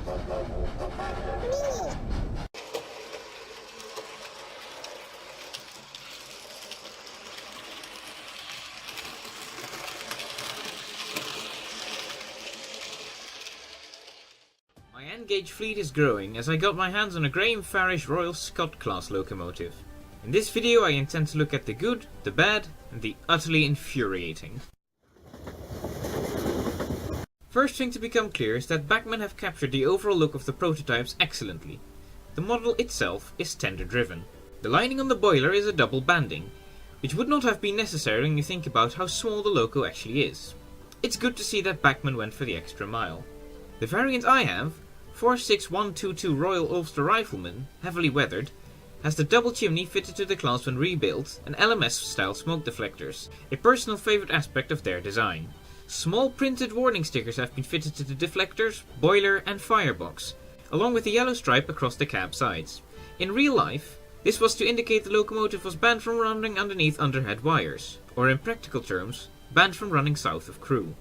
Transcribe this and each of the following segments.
My N-gauge fleet is growing as I got my hands on a Graham Farish Royal Scot class locomotive. In this video I intend to look at the good, the bad, and the utterly infuriating. First thing to become clear is that Bachmann have captured the overall look of the prototypes excellently. The model itself is tender driven. The lining on the boiler is a double banding, which would not have been necessary when you think about how small the loco actually is. It's good to see that Bachmann went for the extra mile. The variant I have, 46122 Royal Ulster Rifleman, heavily weathered, has the double chimney fitted to the class when rebuilt and LMS style smoke deflectors, a personal favourite aspect of their design. Small printed warning stickers have been fitted to the deflectors, boiler and firebox, along with a yellow stripe across the cab sides. In real life, this was to indicate the locomotive was banned from running underneath underhead wires, or in practical terms, banned from running south of crew.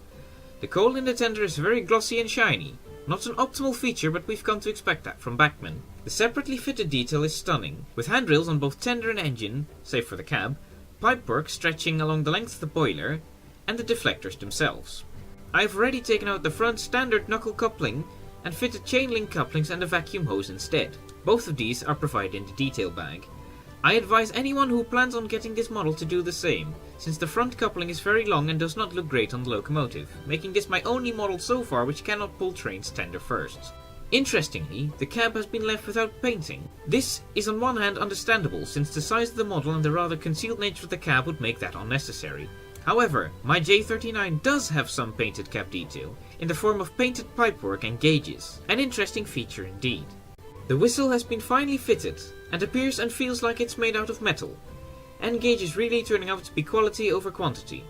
The coal in the tender is very glossy and shiny. Not an optimal feature, but we've come to expect that from Bachmann. The separately fitted detail is stunning, with handrails on both tender and engine, save for the cab, pipework stretching along the length of the boiler, and the deflectors themselves. I've already taken out the front standard knuckle coupling and fitted chain link couplings and a vacuum hose instead. Both of these are provided in the detail bag. I advise anyone who plans on getting this model to do the same, since the front coupling is very long and does not look great on the locomotive, making this my only model so far which cannot pull trains tender first. Interestingly, the cab has been left without painting. This is on one hand understandable, since the size of the model and the rather concealed nature of the cab would make that unnecessary. However, my J39 does have some painted cab detail, in the form of painted pipework and gauges, an interesting feature indeed. The whistle has been finely fitted, and appears and feels like it's made out of metal. N-gauge is really turning out to be quality over quantity,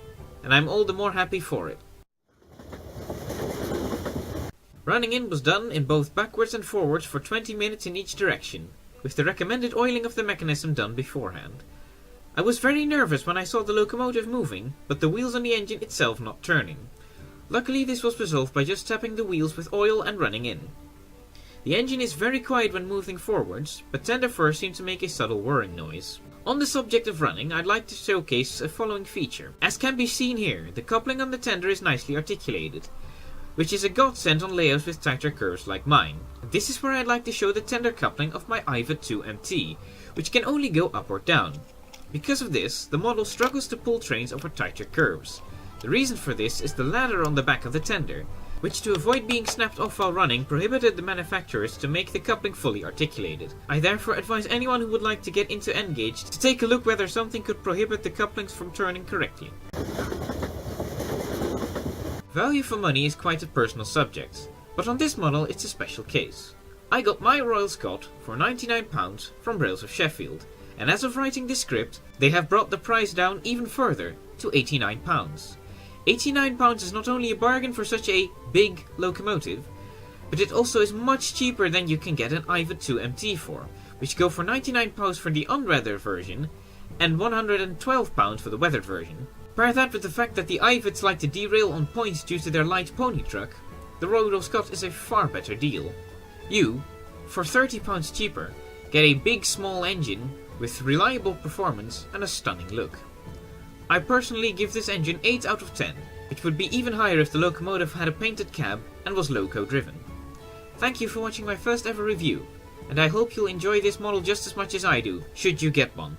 and I'm all the more happy for it. Running in was done in both backwards and forwards for 20 minutes in each direction, with the recommended oiling of the mechanism done beforehand. I was very nervous when I saw the locomotive moving, but the wheels on the engine itself not turning. Luckily this was resolved by just tapping the wheels with oil and running in. The engine is very quiet when moving forwards, but tender first seemed to make a subtle whirring noise. On the subject of running, I'd like to showcase a following feature. As can be seen here, the coupling on the tender is nicely articulated, which is a godsend on layouts with tighter curves like mine. This is where I'd like to show the tender coupling of my IVA 2MT, which can only go up or down. Because of this, the model struggles to pull trains over tighter curves. The reason for this is the ladder on the back of the tender, which to avoid being snapped off while running prohibited the manufacturers to make the coupling fully articulated. I therefore advise anyone who would like to get into N-gauge to take a look whether something could prohibit the couplings from turning correctly. Value for money is quite a personal subject, but on this model it's a special case. I got my Royal Scot for £99 from Rails of Sheffield, and as of writing this script, they have brought the price down even further to £89. £89 is not only a bargain for such a big locomotive, but it also is much cheaper than you can get an IVA 2MT for, which go for £99 for the unweathered version and £112 for the weathered version. Pair that with the fact that the IVAs like to derail on points due to their light pony truck, the Royal Scot is a far better deal. You, for £30 cheaper, get a big small engine with reliable performance and a stunning look. I personally give this engine 8 out of 10, which would be even higher if the locomotive had a painted cab and was loco driven. Thank you for watching my first ever review, and I hope you'll enjoy this model just as much as I do, should you get one.